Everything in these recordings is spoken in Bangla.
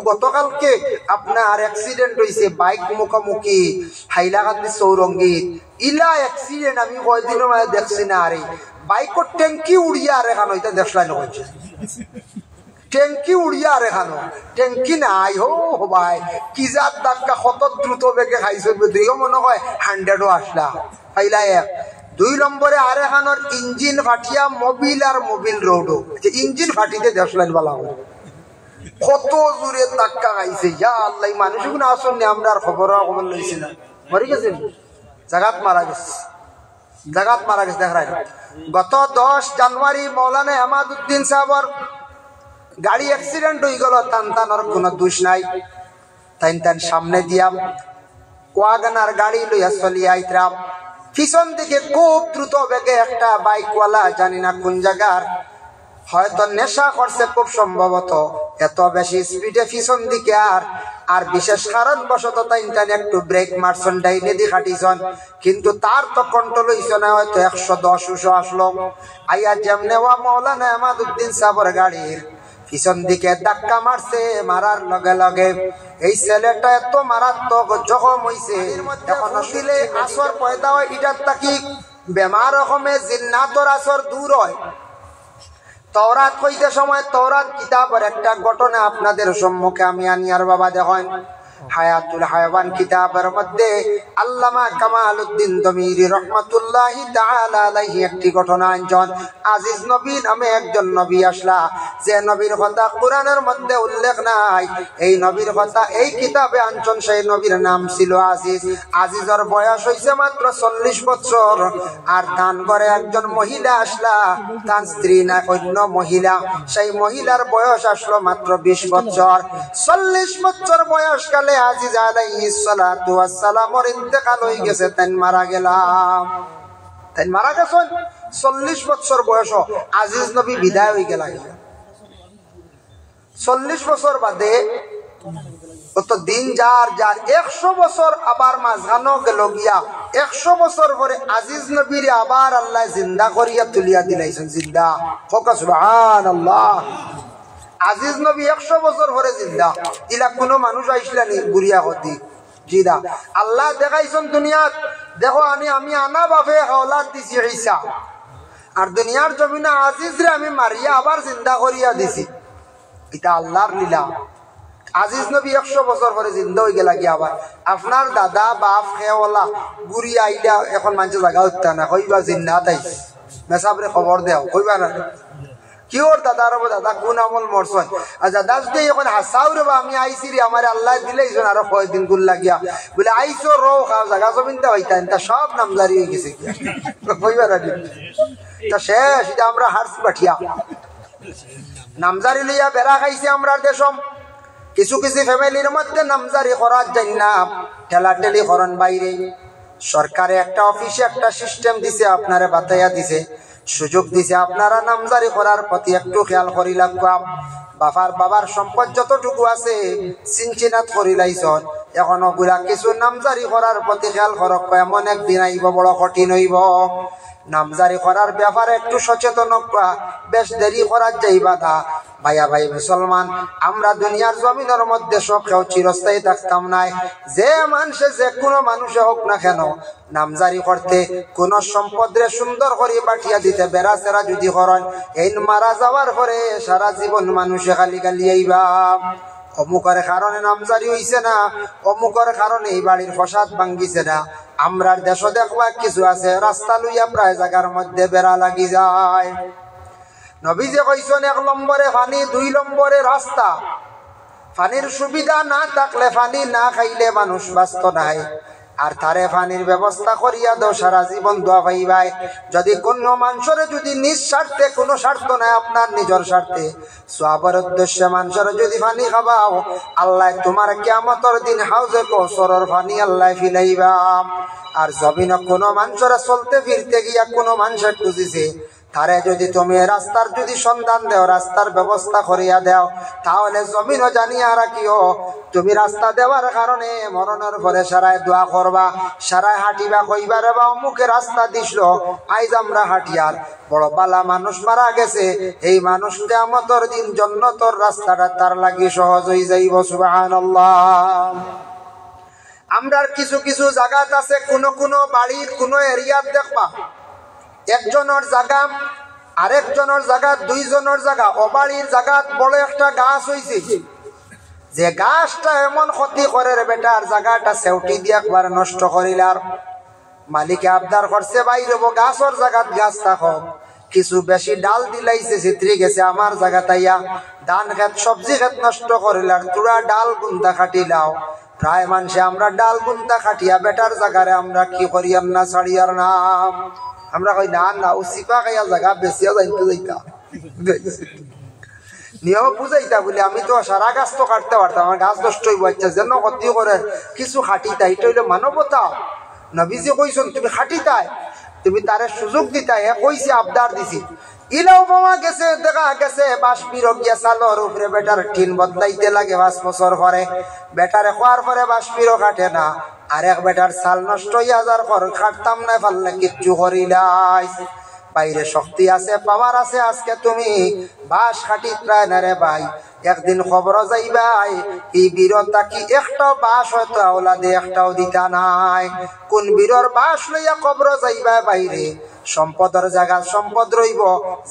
গতকালকে আপনার অ্যাক্সিডেন্ট হয়েছে বাইক মুখোমুখি হাইলাকান্দি চৌরঙ্গীত ইলা অ্যাক্সিডেন্ট আমি কয়দিনের মাঝে দেখছি না। আরে বাইকের ট্যাঙ্কি উড়িয়া আর এখানো এটা দেখলাই নয় ট্যাঙ্কি উড়িয়া আর এখানো ট্যাঙ্কি নাই হো ভাই কি যার ধাক্কা কত দ্রুত বেগে খাইছে দুইও মনে হয় 100ও আসলা পাইলা এক। 2 নম্বরে আর এখানোর ইঞ্জিন ফাটিয়া মোবিল আর মোবিল রোডও ইঞ্জিন ফাটিতে দেখলেন বলা কত জোরে ধাক্কা খাইছে। ইয়া আল্লাহ মানুষগুলো আসলে আমরা আর খবর লইছি না মরে গেছেন জাগাত মারা গেছে দেখায়। গত 10 জানুয়ারি মৌলানা আহমদউদ্দিন সাহেবর গাড়ি অ্যাক্সিডেন্ট হয়ে গেল। টানটানোর কোনো দোষ নাই। তাই সামনে দিয়া ওয়াগনার গাড়ি লইয়া চলিয়ে আইতরাম। পিছন দিকে খুব দ্রুত বেগে একটা বাইকওয়ালা জানি না কোন জায়গার হয়তো নেশা করছে খুব সম্ভবত এত বেশি স্পিডে পিছন দিকে আর বিশেষ কারণ বশত তাই একটু ব্রেক মারছন ডাইনে দি খাটিছন কিন্তু তার তো কন্ট্রোল হইছে না হয়তো 110 আসলো আইয়া যেমনে ওয়া মৌলানা আহমদউদ্দিন সাহেবের গাড়ির পিছন দিকে ধাক্কা মারছে। মারার লগে লগে এই ছেলেটা এত মারাত্মক জখম হইছে এখন দিলে আসর পয়দা হয় এটার তাকি বেমার রকমে জিন্নাতর আসর দূর হয়। তওরাত কইতে সময় তওরাত কিতাবের একটা ঘটনা আপনাদের সম্মুখে আমি আনিয়ার বাবা দেখেন। হায়াতুল হায়াওয়ান কিতাবের মধ্যে আল্লামা কামালউদ্দিন দমিরি রহমাতুল্লাহি তাআলা আলাইহি একটি ঘটনা আনছেন। আজিজ নবী নামে একজন নবী আসলা যে নবীর কথা কোরআনের মধ্যে উল্লেখ নাই। এই নবীর কথা এই কিতাবে আনছেন। সেই নবীর নাম ছিল আজিজ। আজিজের বয়স হইছে মাত্র 40 বছর। আর দান করে একজন মহিলা আসলা তার স্ত্রী না অন্য মহিলা সেই মহিলার বয়স আসলো মাত্র 20 বছর। 40 বছর বয়সকালে আজিজ আলাইহিস সালাতু ওয়াস সালামের ইন্তেকাল হয়ে গেছে। তাই মারা গেছেন 40 বছর বয়স আজিজ নবী বিদায় হয়ে গেল। 40 বছর বাদে কত দিন যার 100 বছর আবার মাঝখানো গেল গিয়া 100 বছর পরে আজিজ নবীর আবার আল্লাহ জিন্দা করিয়া তুলিয়া দিলাইছেন। জিন্দা হোক সুবহানাল্লাহ। আজিজ নবী 100 বছর পরে জিন্দা। ইলা কোনো মানুষ আইসলা নি বুড়িয়া হতি জিদা আল্লাহ দেখাইছেন দুনিয়াত। দেখো আমি আনা বাপে হাওলাত দিছি ঈসা আর দুনিয়ার জমিনে আজিজরে আমি মারিয়া আবার জিন্দা করিয়া দিছি। এটা আল্লাহর লীলা। আজিজ নবী 100 বছর পরে জিন্দা হয়ে গেলা গিয়া আবার আপনার দাদা বাপ খেওয়ালা বুড়ি আইলা এখন মানুষ জায়গা উঠতা না কইবা জিন্নাত আইছে মেসাবরে খবর দেও কইবা না কি ওর দাদা রব দাদা কোন আমল মরছন আর দাদা যদি এখন হাসাও রে আমি আইছি রে আমার আল্লাহ দিলেইছন আরো কয়দিন গুল লাগিয়া বলে আইছো রো খাও জায়গা জমিনটা হইতান তা সব নামজারি হয়ে গেছে কইবা না তা শেষ এটা আমরা হারছি পাঠিয়া নামজারি লইয়া বেড়া খাইছি আমরা দেশম। কিছু ফ্যামিলির মধ্যে নামজারি করার জন্য ঠেলাঠেলি করন বাইরে। সরকারে একটা অফিসে একটা সিস্টেম দিছে আপনারা বাতাইয়া দিছে সুযোগ দিছে আপনারা নামজারি করার প্রতি একটু খেয়াল করি লাগবা। বাবার সম্পদ যতটুকু আছে চিনচিনাত করি লাইছন এখন ওগুলা কিছু নামজারি করার প্রতি খেয়াল করক। এমন একদিন আইব বড় কঠিন হইব। নামজারি করার ব্যাপারে একটু সচেতন বেশ দেরি করার যাইবা না। ভাইয়া ভাই মুসলমান আমরা দুনিয়ার জমিনের মধ্যে সব কেউ চিরস্থায়ী থাকতাম নাই। যে মানুষে যে কোনো মানুষে হোক না কেন নামজারি করতে কোন সম্পদরে সুন্দর করে বাটিয়া দিতে বেড়া সেরা যদি করেন এই মারা যাওয়ার পরে সারা জীবন মানুষে খালি খালি আইবা অমুকের কারণে নামজারি হইছে না অমুকের কারণে এই বাড়ির ফসাদ ভাঙ্গিছে না। আমরার দেশ দেখবা কিছু আছে রাস্তা লইয়া প্রায় জায়গার মধ্যে বেড়া লাগি যায়। নবীজি কইছেন 1 নম্বরে পানি 2 নম্বরে রাস্তা। পানির সুবিধা না থাকলে পানি না খাইলে মানুষ বাঁচত নাই। আর তারে পানির ব্যবস্থা করিয়া দাও সারা জীবন দোয়া পাইবাই। যদি কোন মানুষের যদি নিজ স্বার্থে কোনো স্বার্থ নাই আপনার নিজের স্বার্থে সওয়াবের উদ্দেশ্যে মানুষের যদি পানি খাবাও আল্লাহ তোমার কিয়ামতের দিন হাউজে কৌসরের পানি আল্লাহ ফিলাইবা। আর জমিনে কোনো মানুষের চলতে ফিরতে গিয়া কোনো মানুষের খুঁজিছে তারে যদি তুমি রাস্তার যদি সন্ধান দেও, রাস্তার ব্যবস্থা করিয়া দেও, তাহলে জমিনও জানিয়া রাখিও তুমি রাস্তা দেওয়ার কারণে মরণের পরে সারায় দোয়া করবা, সারায় হাঁটিবা, কইবার বা অমুকে রাস্তা দিছিল, আইজ আমরা হাঁটিয়ার বড় বালা মানুষ মারা গেছে, এই মানুষ কিয়ামতের দিন জান্নাতের রাস্তাটা তার লাগি সহজ হয়ে যাইব। সুবহানাল্লাহ। আমরার কিছু কিছু জায়গাত আছে, কোন বাড়ির কোন এরিয়াত দেখবা একজনের জায়গা আরেকজনের জায়গা, দুইজনের জায়গা, অবাড়ির জায়গাত বড় একটা গাছ হয়েছে, যে গাছটা এমন ক্ষতি করে রে বেটার জায়গাটা সেউটি দিয়ে একবার নষ্ট করিলার। মালিকে আবদার করছে বাইরে গাছর জায়গাত গাছ থাকো, কিছু বেশি ডাল দিলাইছে, চিত্রি গেছে আমার জায়গা তাইয়া ধান খেত সবজি খেত নষ্ট করিলার, তোরা ডাল গুন্তা খাটিলাও। প্রায় মানুষে আমরা ডাল গুন্তা খাটিয়া বেটার জায়গারে আমরা কি করিয়ার না ছাড়িয়ার নাম, আমরা কই না না ও সিপা খাইয়া জায়গা বেশিয়া যাইতে যাইতা নিয়ম বুঝাইতা বলে আমি তো সারা গাছ তো কাটতে পারতাম, আমার গাছ নষ্ট হইব, আচ্ছা যেন ক্ষতি করে কিছু খাটিতা, এটা হইলে মানবতা। নবীজি কইছেন তুমি খাটিতাই, তুমি তারে সুযোগ দিতাই, কইছে আবদার দিছি। ইলাও মামা গেছে, দেখা গেছে বাষ্পীর গিয়া চালর উপরে বেটার টিন বদলাইতে লাগে 5 বছর পরে, বেটারে খোয়ার পরে বাষ্পীরও কাটে না, আর এক বেটার চাল নষ্ট হইয়া যার পর খাটতাম না পারলে কিচ্ছু করিলাই। বাইরে শক্তি আছে, পাওয়ার আছে, আজকে তুমি বাস খাটি প্রায় না রে ভাই, একদিন খবর যাইবাই এই বীরতা কি একটাও বাস হয়তো আওলাদে একটাও দিতা নাই। কোন বীরর বাস লইয়া কবর যাইবা বাইরে, সম্পদের জায়গা সম্পদ রইব,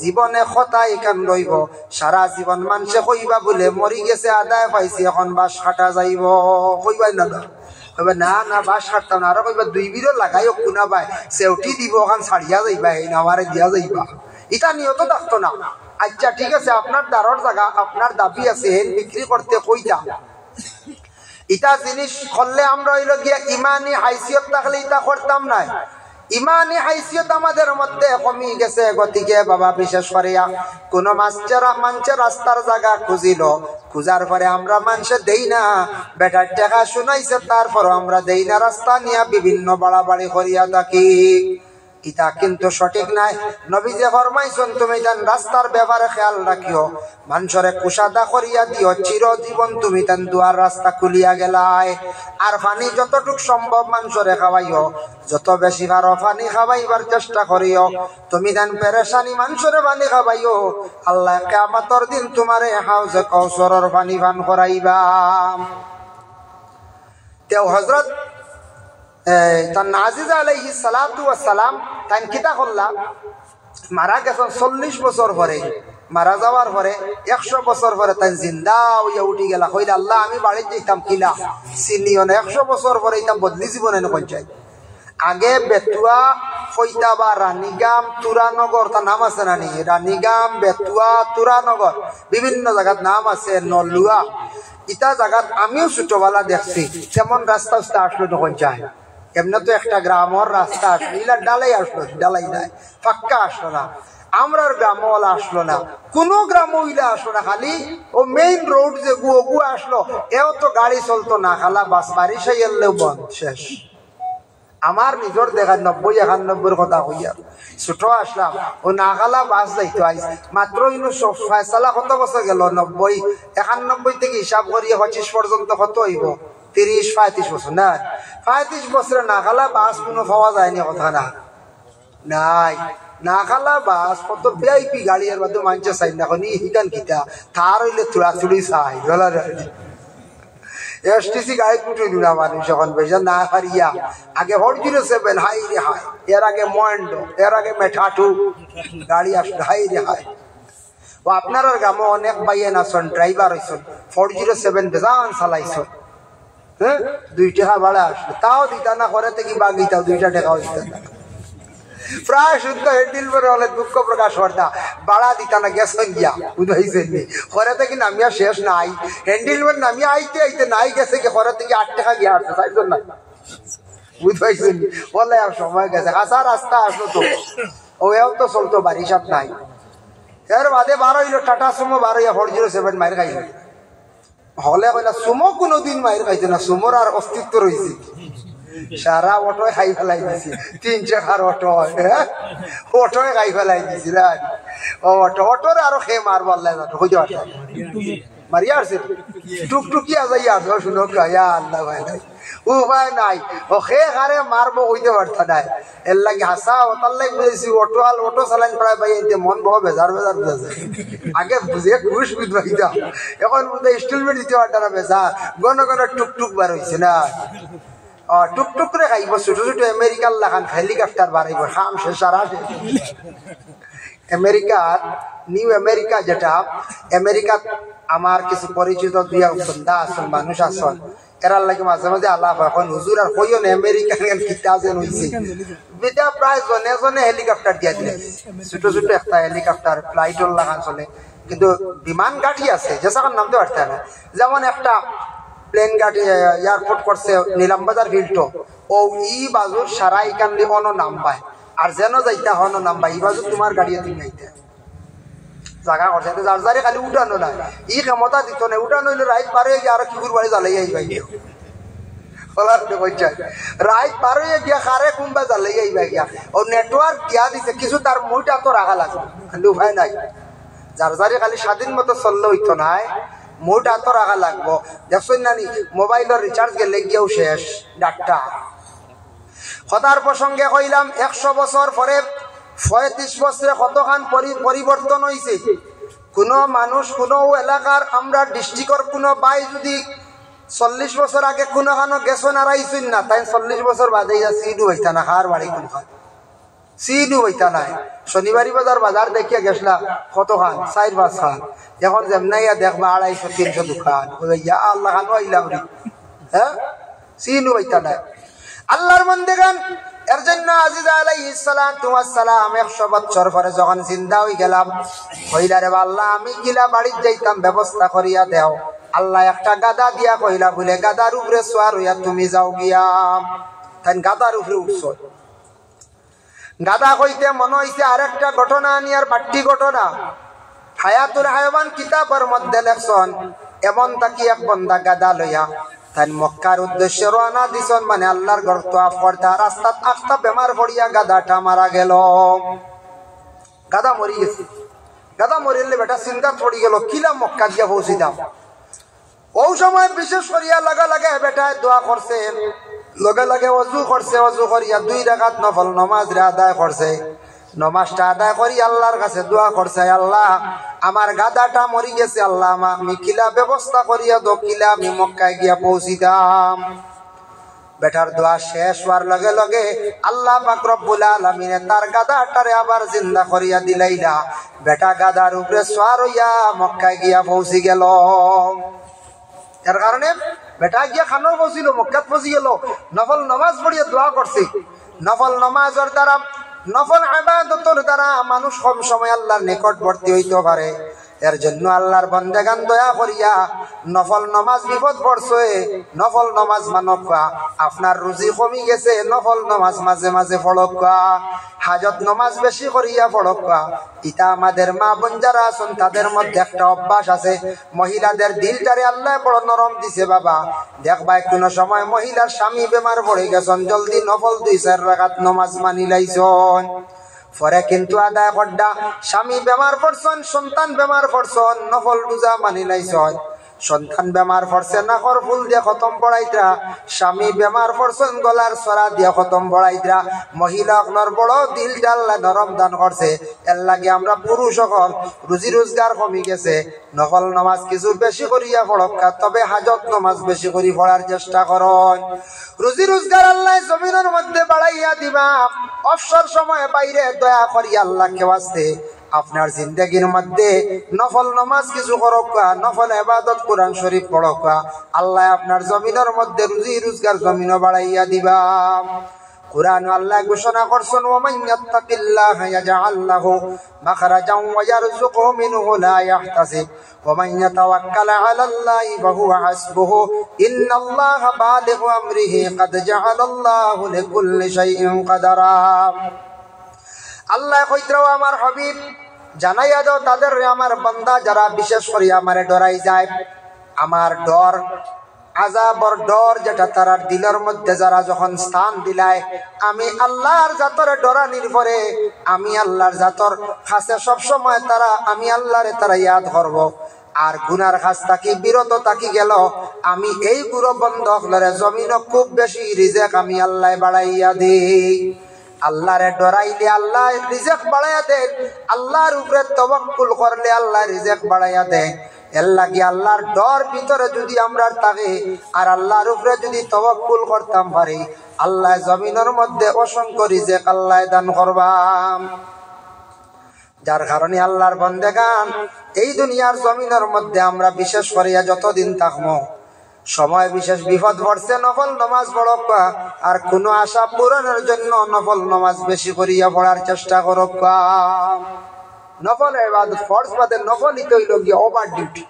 জীবনে খতাই কান রইব, সারা জীবন মানুষে কইবা বলে মরি গেছে আদায় পাইছি এখন বাস কাটা যাইব, কইবাই না না না বাস কাটতাম না, আরো কইবা 2 বীরও লাগাইও কোনা ভাই সেউটি দিব ওখান ছাড়িয়া যাইবা, এই নামারে দিয়া যাইবা, এটা নিয়ত থাকতো না। আচ্ছা ঠিক আছে, আপনার দারর জায়গা আপনার দাবি আছে, হেন বিক্রি করতে কইতা, ইটা জিনিস করলে আমরা হইল গিয়া ইমানি হাইসিয়ত থাকলে ইটা করতাম না। ইমানি হাইসিয়ত আমাদের মধ্যে কমি গেছে, গতিকে বাবা বিশেষ করিয়া কোন মানুষের রাস্তার জায়গা খুঁজিল, খুঁজার পরে আমরা মানুষে দেই না, বেটার টাকা শুনাইছে তারপর আমরা দেই না, রাস্তা নিয়ে বিভিন্ন বাড়াবাড়ি করিয়া থাকি, ইটা কিন্তু সঠিক নাই। নবীজি ফরমাইছেন তুমি তান রাস্তার ব্যাপারে খেয়াল রাখিও, মানুষরে কুশাদা করিয়া দিও, চিরজীবন তুমি তান দুয়ার রাস্তা খুলিয়া গেলাই। আর পানি যতটুক সম্ভব মানুষরে খাওয়াইও, যত বেশি পারো পানি খাওয়াইবার চেষ্টা করিও, তুমি তান পেরেশানি মানুষরে পানি খাওয়াইও, আল্লাহ কিয়ামতের দিন তোমারে হাউজে কাউসারের পানি পান করাইবা। তেও হযরত তার নাজিজ আলাইহিস সালাতু ওয়াস সালাম তাই কিতা করলা, মারা গেছেন 40 বছর পরে, মারা যাওয়ার পরে 100 বছর পরে তাই জিন্দা হইয়া উঠি গেলা, কইলা আল্লাহ আমি বাড়ি যেতাম কিলা চিনিও না, 100 বছর পরে ইতাম বদলি জীবনে পঞ্চায়েত। আগে বেতুয়া ফৈতা বা রানীগাম তুরানগর তার নাম আছে না নি, রানীগাম বেতুয়া তুরানগর বিভিন্ন জায়গার নাম আছে, নলুয়া, ইটা জায়গাত আমিও ছোটবেলা দেখছি, তেমন রাস্তা আসলো তখন যায়, এমনি তো একটা গ্রামের রাস্তা আসলো, ইলা ডালাই আসলো, ডালাই নাই পাক্কা আসলো না, আমরার গ্রামওয়ালা আসলো না, কোন গ্রাম ইলা আসলো না, খালি ও মেইন রোড যে গু আসলো, এও তো গাড়ি চলতো না, খালা বাস বারিশ এলেও বন্ধ শেষ। আমার নিজের দেখা 90-91 কথা হইয়া ছোট আসলাম, ও নাগালা বাস যাইতো আইস মাত্র ইনু ফয়সালা কত বছর গেল, 90-91 থেকে হিসাব করিয়ে 25 পর্যন্ত কত হইব, 30-35 বছর না, 35 বছরে নাগালা বাস কোনো পাওয়া যায়নি, কথা না নাই, নাগালা বাস কত ভিআইপি গাড়ি, এর মধ্যে মানুষের চাই না নি হিটান কিতা তার হইলে চুড়াচুড়ি চাই গলা এসটিসি গাড়ি উঠে দিলা মানুষ এখন বেশি না হারিয়া, আগে 407 হাই রে হাই, এর আগে মহেন্দ্র, এর আগে মেঠাটু গাড়ি আসলো, হাই রে হাই। ও আপনার গ্রামে অনেক বাইয়েন আছেন, ড্রাইভার হয়েছেন, 407 বেজান চালাইছেন, হ্যাঁ 2 টাকা ভাড়া আসলো, তাও দিতা না, করে থেকে বাগিতা 2 টাকা হইতে না, প্রায় শুদ্ধ হ্যান্ডেল করে হলে দুঃখ প্রকাশ করতা, বাড়া দিতা না গেছেন গিয়া বুঝাইছেন নি, ঘরে থেকে নামিয়া শেষ নাই, হ্যান্ডেল নামিয়া আইতে আইতে নাই গেছে কি, ঘরে থেকে 8 টাকা গিয়া আসছে, চাইছেন না বুঝাইছেন নি, বলে আর সময় গেছে, কাঁচা রাস্তা আসলো তো, ওও তো চলতো, বারিশাত নাই, এর বাদে 12 হইলো টাটা সুমো, 12 407 মাইর খাইল, হলে কইলা সুমো কোনোদিন মাইর খাইছে না, সুমোর আর অস্তিত্ব রয়েছে, সারা অটো খাই ফেলাই দিছি 3 টাকার অটো অটো খাই ফেলাই দিছিল অটোর আরো খেয়ে মারবার লাগে হইতে পারত মারিয়া আসছে টুকটুকি আজাই আসো শুনো কায়া আল্লাহ ভাই নাই উপায় নাই ও খে হারে মারবো হইতে পারত নাই এর লাগে হাসা ওটার লাগে বুঝেছি অটো চালাইন প্রায় ভাই মন বড় বেজার বুঝেছে আগে বুঝে ঘুষ বুঝবাইতাম এখন বুঝে ইনস্টলমেন্ট দিতে পারত না বেজা গণ টুকটুক বার হয়েছে না টুকটুক করে খাইব ছোট ছোট আমেরিকার লাগান হেলিকপ্টার বাড়াইব খাম সে সারা আমেরিকার নিউ আমেরিকা যেটা আমেরিকাত আমার কিছু পরিচিত দুই বন্ধা আছেন মানুষ আছেন এরার লাগে মাঝে মাঝে আলাপ এখন হুজুর আর কইও না আমেরিকান কিতা যেন হইছে বিটা প্রায় জনে জনে হেলিকপ্টার দিয়া দিলে ছোট ছোট একটা হেলিকপ্টার ফ্লাইটর লাগান চলে কিন্তু বিমান গাড়ি আছে যেসাকার নাম তো পারতে না যেমন একটা প্লেন গাড়ি এয়ারপোর্ট করছে নিলামবাজার হিলটো ও ই বাজুর সারা ইকান অনো নাম পায় আর যেন যাইতা হন নাম পাই ই বাজুর তোমার গাড়ি তুমি আইতে জায়গা করছে যার যারে খালি উঠানো না ই ক্ষমতা দিত না উঠানো হইলে রাইট পারে গিয়ে আর কিগুর বাড়ি জ্বালাই আইবাই রাইট পারে গিয়া খারে কোনবা জ্বালাই আইবা গিয়া ও নেটওয়ার্ক দিয়া দিছে কিছু তার মুইটা তো রাখা লাগবে খালি উপায় নাই যার যারে খালি স্বাধীন মতো চললে হইতো নাই মুইটা তো রাখা লাগবো দেখছেন নানি মোবাইলের রিচার্জ গেলে গিয়েও শেষ ডাক্তা কথার প্রসঙ্গে কইলাম 100 বছর পরে 35 বছরে কতখান পরিবর্তন হয়েছে কোন মানুষ কোন এলাকার আমরা ডিস্ট্রিক্টর কোন বাই যদি 40 বছর আগে কোনখানো গেছন আর আইসুন না তাই 40 বছর বাদে সিডু হইতা না খার বাড়ি কোন খান সিডু হইতা নাই শনিবারি বাজার দেখিয়া গেছলা কতখান 4-5 খান এখন যেমনাইয়া দেখবা 250-300 দোকান ইয়া আল্লাহ খানো আইলাম হ্যাঁ সিডু হইতা নাই আল্লাহর বান্দাগান এর জন্য আজিজ আলাইহিস সালাতু ওয়াস সালাম 100 বছর পরে যখন জিন্দা হই গেলাম কইলা রে আল্লাহ আমি গিলা বাড়ি যাইতাম ব্যবস্থা করিয়া দাও আল্লাহ একটা গাদা দিয়া কইলা বলে গাদার উপরে সওয়ার হইয়া তুমি যাও গিয়া তাই গাদার উপরে উঠছো গাদা কইতে মনে হইছে আরেকটা ঘটনা আনিয়ার বাট্টি ঘটনা হায়াতুল হায়াওয়ান কিতাবের মধ্যে লেখছেন এমন তাকি এক বান্দা গাদা লইয়া তাই মক্কার উদ্দেশ্যে রওনা দিছন মানে আল্লাহর ঘর তওয়াফ করতে রাস্তাত আস্তা বেমার পড়িয়া গাদাটা মারা গেল গাদা মরি গেছে গাদা মরিলে বেটা চিন্তা পড়ি গেল কিলা মক্কা গিয়া পৌঁছিতাম ওই সময় বিশেষ করিয়া লাগা লাগে বেটা দোয়া করছে লগে লগে ওযু করছে ওযু করিয়া 2 রাকাত নফল নামাজ আদায় করছে নমাজটা আদায় করি আল্লাহর কাছে দোয়া করছে আল্লাহ আমার গাদাটা মরি গেছে আল্লাহ আমি কিলা ব্যবস্থা করিয়া দো কিলা আমি মক্কায় গিয়া পৌঁছিতাম বেটার দোয়া শেষ হওয়ার লগে লগে আল্লাহ পাক রব্বুল আলামিন তার গাদাটারে আবার জিন্দা করিয়া দিলাইলা বেটা গাদার উপরে সওয়ার হইয়া মক্কায় গিয়া পৌঁছি গেল এর কারণে বেটা গিয়া খানো পৌঁছিল মক্কাত পৌঁছি গেল নফল নামাজ পড়িয়া দোয়া করছে নফল নামাজের দ্বারা নফল ইবাদতের দ্বারা মানুষ কম সময় আল্লাহর নিকটবর্তী হইতে পারে এর জন্য আল্লাহর বান্দাগান দয়া করিয়া নফল নামাজ বিপদ পড়ছে নফল নামাজ মানবা আপনার রুজি কমি গেছে নফল নামাজ মাঝে মাঝে পড়বা হাজত নামাজ বেশি করিয়া পড়বা ইতা আমাদের মা বোন যারা আছেন তাদের মধ্যে একটা অভ্যাস আছে মহিলাদের দিলটারে আল্লাহ বড় নরম দিছে বাবা দেখবা কোন সময় মহিলার স্বামী বেমার পড়ে গেছেন জলদি নফল 2-4 রাকাত নামাজ মানি লাইছন পরে কিন্তু আদায় করডা স্বামী বেমার পড়ছন সন্তান বেমার পড়ছন নফল রোজা মানি লাইছন সন্তান বেমার পড়ছে নাকর ফুল দিয়ে খতম পড়াইতরা স্বামী বেমার পড়ছন গলার সরা দিয়ে খতম পড়াইতরা মহিলা আপনার বড় দিল ডাল্লা নরম দান করছে এর লাগে আমরা পুরুষ সকল রুজি রোজগার কমি গেছে নফল নামাজ কিছু বেশি করিয়া পড়কা তবে হাজত নামাজ বেশি করি পড়ার চেষ্টা করন রুজি রোজগার আল্লাহ জমিনের মধ্যে বাড়াইয়া দিবা অবসর সময় বাইরে দয়া করি আল্লাহকে ওয়াস্তে আপনার জিন্দগির মধ্যে নফল নামাজ কিছু করকা নফল ইবাদত কোরআন শরীফ পড়কা আল্লাহ আপনার জমিনের মধ্যে রুজি রোজগার জমিনও বাড়াইয়া দিবা কুরআন আল্লাহ ঘোষণা করছেন ওয়া মান ইয়াত্তাকিল্লাহা ইয়াজআল লাহু মাখরাজান ওয়া ইয়ারযুকহু মিনহু লা ইয়াহতাসিব ওয়া মান ইয়াতাওয়াক্কাল আলাল্লাহি ফাহুয়া হাসবুহু ইন্নাল্লাহা বালিগু আমরিহি ক্বাদ জাআলাল্লাহু লিকুল্লি শাইইন কাদারা আল্লাহ কইত্রাও আমার হাবিব জানাইয়া দাও তাদের আমার বান্দা যারা বিশেষ করে আমারে ডরাই যায় আমার ডর আযাবর ডর যেটা তারার দিলের মধ্যে যারা যখন স্থান দিলায়, আমি আল্লাহর জাতর ডরানির পরে আমি আল্লাহর জাতর কাছে সব সময় তারা আমি আল্লাহরে তারা ইয়াদ করব। আর গুনার কাজ থাকি বিরত থাকি গেল, আমি এই গুরু বন্ধ হলে জমিন খুব বেশি রিজেক আমি আল্লাহ বাড়াইয়া দিই। আল্লাহরে ডরাইলে আল্লাহ রিজেক বাড়াইয়া দেন, আল্লাহর উপরে তাওয়াক্কুল করলে আল্লাহ রিজেক বাড়াইয়া দেন। এর লাগি আল্লাহর ডর ভিতরে যদি আমরা থাকি আর আল্লাহর উপরে যদি তাওয়াক্কুল করতাম পারি, আল্লাহ জমিনের মধ্যে অসংখ্য রিজেক আল্লাহ দান করবাম। যার কারণে আল্লাহর বান্দাগান এই দুনিয়ার জমিনের মধ্যে আমরা বিশেষ করিয়া যতদিন থাকবো, সময় বিশেষ বিপদ পড়ছে নফল নামাজ পড়ক, আর কোন আশা পূরণের জন্য নফল নামাজ বেশি করিয়া পড়ার চেষ্টা করক। নফল ইবাদত ফরজ বাদে নফলই তো হইল গিয়া ওভার ডিউটি।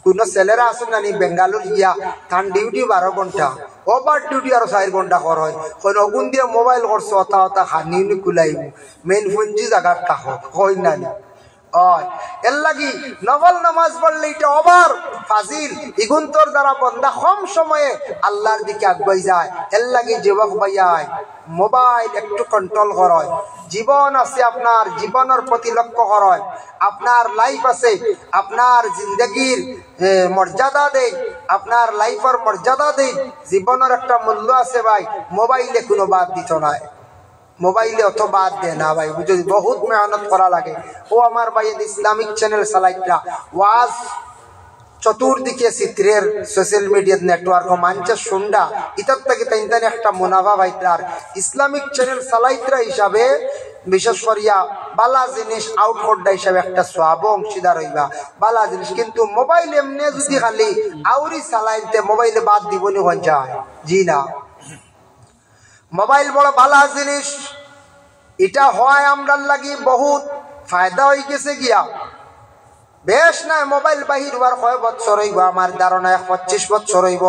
কোন ছেলেরা আসুন না বেঙ্গালুর গিয়া তার ডিউটি 12 ঘন্টা, ওভার ডিউটি আরো 4 ঘন্টা কর হয়। কোন অগুন দিয়ে মোবাইল করছো অতা অতা খানি কুলাইব মেইন ফোনজি জায়গার থাকো হয় না। এর লাগি নফল নামাজ পড়লে এটা ওভার ফাজিল, ইগুন্তর দ্বারা বন্দা কম সময়ে আল্লাহর দিকে আগাই যায়। এর লাগি যুবক ভাইয়াই মোবাইল একটু কন্ট্রোল করয়। জীবন আছে, আপনার জীবনের প্রতি লক্ষ্য করয়। আপনার লাইফ আছে, আপনার জিন্দগির মর্যাদা দেন, আপনার লাইফের মর্যাদা দেন। জীবনের একটা মূল্য আছে ভাই, মোবাইলে কোনো বাদ দিত নাই। মোবাইলে অত বাদ দেয় না ভাই, বুঝলি বহুত মেহনত করা লাগে। ও আমার ভাই ইসলামিক চ্যানেল চালাইতরা ওয়াজ চতুর্দিকে চিত্রের সোশ্যাল মিডিয়া নেটওয়ার্ক মানছে শুনডা ইতার থেকে তাই একটা মুনাফা পাইতার। ইসলামিক চ্যানেল চালাইতরা হিসাবে বিশেষ করিয়া বালা জিনিস আউট করডা হিসাবে একটা সওয়াব অংশীদার হইবা বালা জিনিস। কিন্তু মোবাইল এমনি যদি খালি আউরি চালাইতে মোবাইলে বাদ দিবনি হন যায়, জি না। মোবাইল বড় ভালো জিনিস, এটা হয় আমরার লাগি বহুত ফায়দা হয়ে গেছে গিয়া। বেশ নাই মোবাইল বাহির হওয়ার কয় বছর হইব, আমার ধারণা 25 বছর হইব।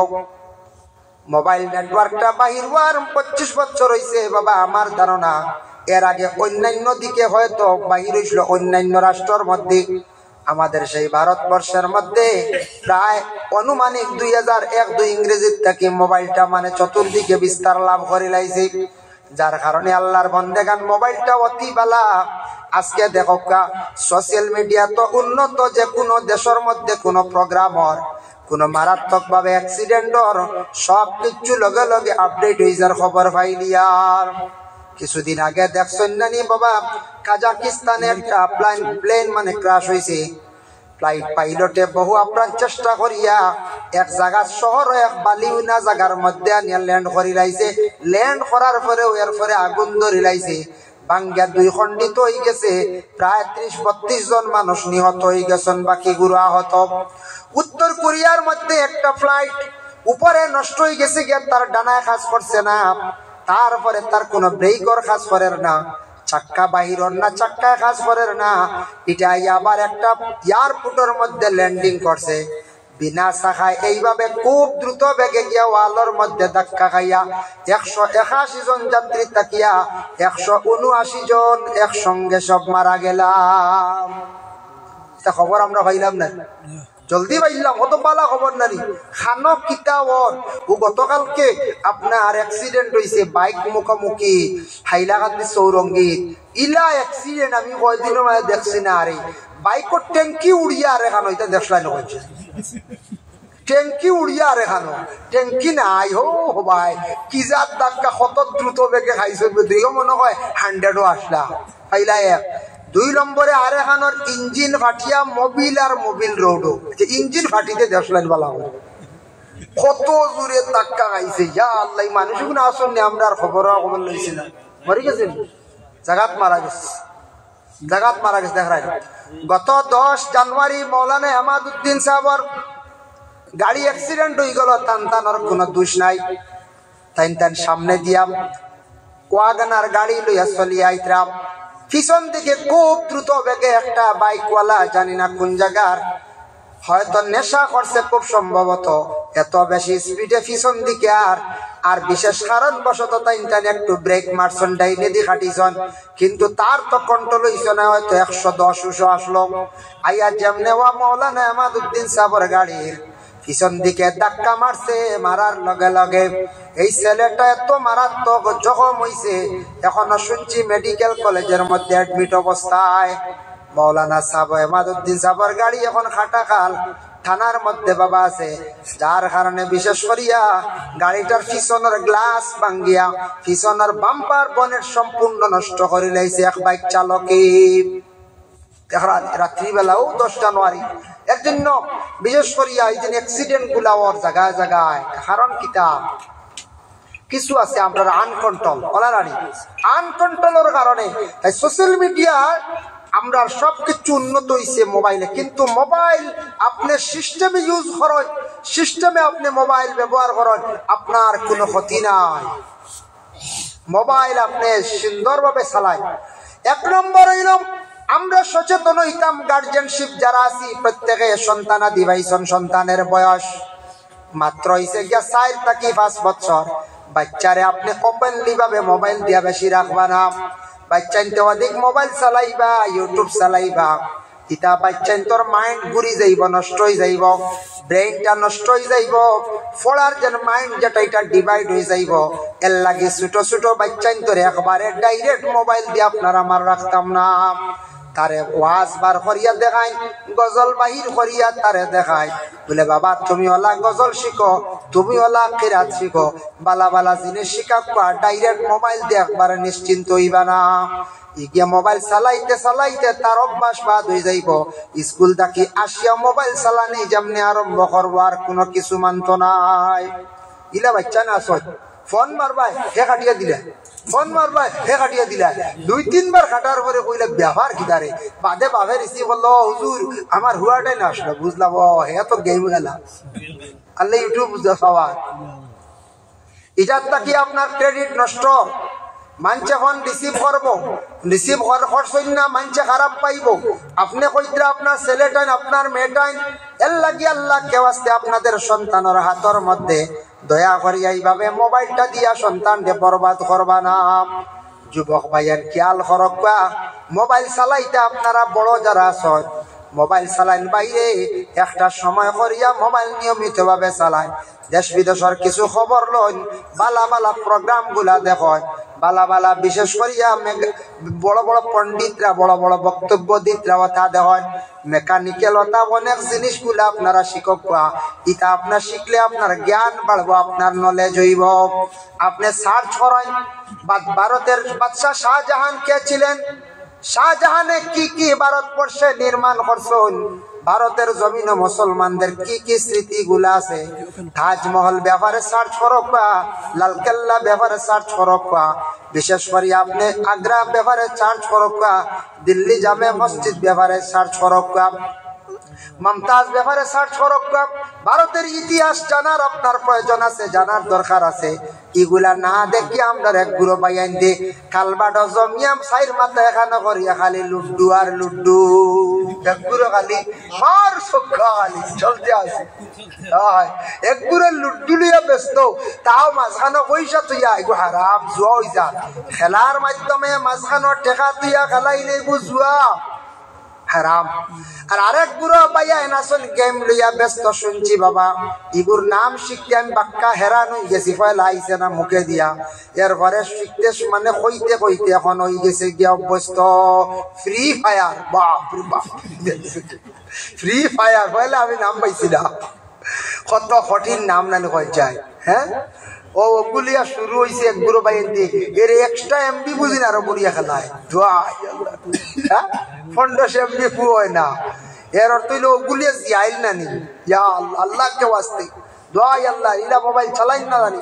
মোবাইল নেটওয়ার্কটা বাহির হওয়ার 25 বছর হয়েছে বাবা আমার ধারণা। এর আগে অন্যান্য দিকে হয়তো বাহির হয়েছিল, অন্যান্য রাষ্ট্রের মধ্যে। আমাদের সেই ভারতবর্ষের মধ্যে প্রায় অনুমানিক 2001-2 ইংরেজির থেকে মোবাইলটা মানে চতুর্দিকে বিস্তার লাভ করে লাইছে। যার কারণে আল্লাহর বন্দেগান মোবাইলটা অতি বালা। আজকে দেখো সোশ্যাল মিডিয়া তো উন্নত, যে কোনো দেশের মধ্যে কোনো প্রোগ্রামর কোন মারাত্মক ভাবে অ্যাক্সিডেন্টর সব কিছু লগে লগে আপডেট হয়ে যার খবর পাইলিয়ার। কিছুদিন আগে দেখছেন নানি বাবা, কাজাকিস্তানে একটা প্লেন মানে ক্রাশ হয়েছে। ফ্লাইট পাইলটে বহু আপ্রাণ চেষ্টা করিয়া এক জায়গার শহর এক বালিউনা জায়গার মধ্যে আনিয়া ল্যান্ড করি লাইছে। ল্যান্ড করার পরেও এর পরে আগুন ধরি লাইছে, বাঙ্গা 2 খণ্ডিত হয়ে গেছে। প্রায় 30-32 জন মানুষ নিহত হয়ে গেছেন, বাকি গুরু আহত। উত্তর কোরিয়ার মধ্যে একটা ফ্লাইট উপরে নষ্ট হয়ে গেছে গিয়ে, তার ডানায় কাজ করছে না, তারপরে তার কোনো ব্রেকর কাজ করে না, চাক্কা বাহিরর না, চাক্কায় কাজ করে না। এটা আবার একটা এয়ারপোর্টের মধ্যে ল্যান্ডিং করছে বিনা শাখায়। এইভাবে খুব দ্রুত বেগে গিয়া ওয়ালের মধ্যে ধাক্কা খাইয়া 181 জন যাত্রী তাকিয়া 179 জন একসঙ্গে সব মারা গেলাম। খবর আমরা পাইলাম না, জলদি পাইলাম, অত পালা খবর নারি খানো কিতাবর। ও গতকালকে আপনার অ্যাক্সিডেন্ট হয়েছে বাইক মুখোমুখি হাইলাকান্দি চৌরঙ্গীত। ইলা অ্যাক্সিডেন্ট আমি কয়দিনের মাঝে দেখছি না। আরে বাইকের ট্যাঙ্কি উড়িয়া আর এখানো এটা দেখলাই নয়, ট্যাঙ্কি উড়িয়া আর এখানো ট্যাঙ্কি নাই। হো ভাই কি যার ধাক্কা কত দ্রুত বেগে খাইছে, দেখো মনে হয় 100ও আসলা পাইলা। 2 নম্বরে আর এখানোর ইঞ্জিন ফাটিয়া মোবিল আর মোবিল রোডও ইঞ্জিন ফাটিতে দেখলেন বলা হয় কত জোরে ধাক্কা খাইছে। ইয়া আল্লাহ, মানুষগুলো আসেন আমরা আর খবর লইছি না, মরে গেছেন, জাগাত মারা গেছে, জাগাত মারা গেছে। দেখাই গত 10 জানুয়ারি মৌলানা আহমদউদ্দিন সাহেবর গাড়ি অ্যাক্সিডেন্ট হয়ে গেল। টানটানোর কোনো দোষ নাই, টান সামনে দিয়া ওয়াগনার গাড়ি লইয়া চলিয়া আইতরাম। পিছন দিকে খুব দ্রুত বেগে একটা বাইকওয়ালা, জানি না কোন জায়গার, হয়তো নেশা করছে খুব সম্ভবত, এত বেশি স্পিডে পিছন দিকে আর বিশেষ কারণ বশত তাই একটু ব্রেক মারছন, ডাইনে দি খাটিছন, কিন্তু তার তো কন্ট্রোল হইছে না। হয়তো 110 আসলো আইয়া যেমনে ওয়া মৌলানা আহমদউদ্দিন সাহেবের গাড়ির পিছন দিকে ধাক্কা মারছে, মারার লগে লগে এই ছেলেটা এত মারাত্মক জখম হইছে, এখনো শুনছি মেডিকেল কলেজের মধ্যে অ্যাডমিট অবস্থায়। মৌলানা সাহেব এমাদউদ্দিন সাহেবের গাড়ি এখন খাটাখাল থানার মধ্যে বাবা আছে, যার কারণে বিশেষ করিয়া গাড়িটার পিছনের গ্লাস ভাঙ্গিয়া পিছনের বাম্পার বনেট সম্পূর্ণ নষ্ট করে লাইছে এক বাইক চালকে। রাত্রিবেলাও 10 জানুয়ারি এর জন্য বিশেষ করিয়া এই যে অ্যাক্সিডেন্ট গুলা ওর জায়গায় জায়গায়, কারণ কিতা কিছু আছে আমরা আনকন্ট্রোল অলারানি আনকন্ট্রোলের কারণে সোশ্যাল মিডিয়া আমরা সবকিছু উন্নত হইছে মোবাইলে, কিন্তু মোবাইল আপনি সিস্টেমে ইউজ করেন, সিস্টেমে আপনি মোবাইল ব্যবহার করেন, আপনার কোনো ক্ষতি নাই। মোবাইল আপনি সুন্দরভাবে চালায়। 1 নম্বর হইল আমরা সচেতন হইতাম, গার্জেনশিপ যারা আছি প্রত্যেকে সন্তানাদি ভাইসন, সন্তানের বয়স মাত্র হইছে গিয়া 4 থেকে 5 বছর। বাচ্চারে আপনি ওপেনলি ভাবে মোবাইল দিয়া বেশি রাখবা না। বাচ্চাইতে অধিক মোবাইল চালাইবা, ইউটিউব চালাইবা, ইটা বাচ্চাইন তোর মাইন্ড ঘুরি যাইব, নষ্ট হয়ে যাইব, ব্রেইনটা নষ্ট হয়ে যাইব, ফলার যেন মাইন্ড যেটা এটা ডিভাইড হয়ে যাইব। এর লাগে ছোট ছোট বাচ্চাইন তোর একবারে ডাইরেক্ট মোবাইল দিয়ে আপনার আমার রাখতাম না। তারে ওয়াজ বার করিয়া দেখাই, গজল বাহির করিয়া তারে দেখাই, বলে বাবা তুমি ওলা গজল শিখো, তুমি ওলা কিরাত শিখো, বালা বালা জিনিস শিখা, ডাইরেক্ট মোবাইল দিয়ে একবারে নিশ্চিন্ত হইবা না। ইগিয়া মোবাইল চালাইতে চালাইতে তার অভ্যাস বাদ হয়ে যাইব। স্কুল থাকি আসিয়া মোবাইল চালানি যেমনি আরম্ভ করবো, আর কোনো কিছু মানত নাই। ইলা বাচ্চা না আসয় ফোন মারবাই হে কাটিয়া দিলে, ফোন মারবাই হে কাটিয়া দিলা, 2-3 বার কাটার পরে কইলে ব্যবহার কিদারে বাদে বাপে রিসিভ বললো হুজুর আমার হুয়াটাই না আসলো, বুঝলাম ও হে তো গেম গেলা আল্লাহ ইউটিউব সবার। এটার তাকি আপনার ক্রেডিট নষ্ট, মানছে ফোন রিসিভ করবো, রিসিভ করছেন না মানছে খারাপ পাইব। আপনি কইরা আপনার ছেলেটাইন আপনার মেয়েটাইন এর লাগি আল্লাহ কেউ আসতে আপনাদের সন্তানের হাতের মধ্যে দয়া করি এইভাবে মোবাইলটা দিয়া সন্তানকে বরবাদ করবা না। যুবক ভাইয়ের খেয়াল করবা, মোবাইল চালাইতে আপনারা বড় যারা আছেন মোবাইল চালাইন বাইরে একটা সময় করিয়া মোবাইল নিয়মিত ভাবে চালায়। দেশ বিদেশের কিছু খবর লইন, বালা বালা প্রোগ্রাম গুলা দেখেন, বালা বালা বিশেষ করিয়া বড় বড় পণ্ডিতরা বড় বড় বক্তব্য দিতরা কথা দেখেন, মেকানিক্যালতা অনেক জিনিসগুলা আপনারা শিখক। ইটা আপনার শিখলে আপনার জ্ঞান বাড়বো, আপনার নলেজ হইব। আপনি সার্চ করেন ভারতের বাদশাহ শাহজাহান কে ছিলেন, শাহজাহানে কি কি ভারতবর্ষে নির্মাণ করছেন, ভারতের জমিনে মুসলমানদের কি কি স্মৃতি গুলা আছে, তাজমহল ব্যাপারে সার্চ করক, লালকেল্লা ব্যাপারে সার্চ করক, বিশেষ করে আপনি আগ্রা ব্যাপারে সার্চ করক, দিল্লি জামে মসজিদ ব্যাপারে সার্চ করক, মমতাজ ব্যাপারে সার্চ করক। ভারতের ইতিহাস জানার আপনার প্রয়োজন আছে, জানার দরকার আছে। এগুলা না দেখি আমরা এক গুঁড়ো পাইয়ান দি কালবাটো জমিয়াম সাইর মাথা এখানে করিয়া খালি লুড্ডু আর লুড্ডু, এক গুঁড়ো খালি মার সক্ষা খালি চলতে আছে। এক গুঁড়ো লুড্ডু লিয়া ব্যস্ত, তাও মাঝখানে পয়সা তুইয়া এগু হারাম জুয়া হয়ে যা, খেলার মাধ্যমে মাঝখানোর টেকা তুইয়া খেলাইলে এগু জুয়া হারাম। আর আরেক বুড়ো পাইয়া এনাসন গেম লইয়া ব্যস্ত, শুনছি বাবা ইগুর নাম শিখতে আমি বাক্কা হেরান হয়ে গেছি, ফয়লা আইছে না মুখে দিয়া। এরপরে শিখতে মানে কইতে কইতে এখন হয়ে গেছে গিয়া অভ্যস্ত ফ্রি ফায়ার। বাপ ফ্রি ফায়ার পয়লা আমি নাম পাইছি না, কত কঠিন নাম নানি কয় যায়। হ্যাঁ ও গুলিয়া শুরু হয়েছে এক বুড়ো বাইয়ের দিয়ে এর এক্সট্রা এমবি বুঝি না আরো বুড়িয়া খেলায়, হ্যাঁ 1500 এমবি পু হয় না। এর অর্থ হইলো ওগুলিয়া জিয়াইল না নি, ইয়া আল্লাহকে ওয়াস্তে দোয়া আল্লাহ ইলা মোবাইল চালাই না জানি,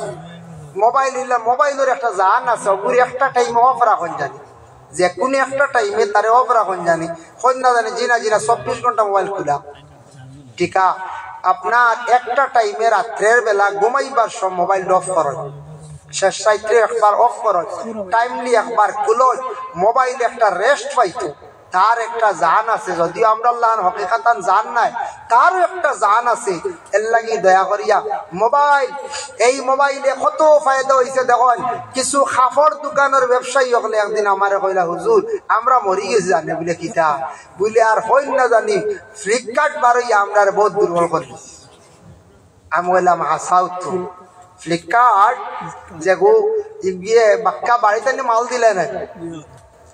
মোবাইল ইলা মোবাইলের একটা জান আছে, ওগুলি একটা টাইমে অফ রাখুন জানি, যে কোনো একটা টাইমে তারে অফ রাখুন জানি, হন না জানি জিনা জিনা 24 ঘন্টা মোবাইল খোলা। ঠিক আপনার একটা টাইমে রাত্রের বেলা ঘুমাইবার সব মোবাইল অফ করেন, শেষ রাত্রে একবার অফ করেন, টাইমলি একবার খুলো, মোবাইল একটা রেস্ট পাইতো। তার একটা জান আছে, যদিও আমরা আল্লাহর হকিকাতান জান নাই, তারও একটা জান আছে। এর লাগি দয়া করিয়া মোবাইল, এই মোবাইলে কত ফায়দা হয়েছে দেখুন। কিছু কাপড় দোকানের ব্যবসায়ী হলে একদিন আমারে কইলা হুজুর আমরা মরি গেছি জানে বলে কিতা বলে আর হইন না জানি ফ্লিপকার্ট বারইয়া আমরা বহুত দুর্বল করি। আমি বললাম হাসাও তো ফ্লিপকার্ট যে গো গিয়ে বাক্কা বাড়িতে মাল দিলে না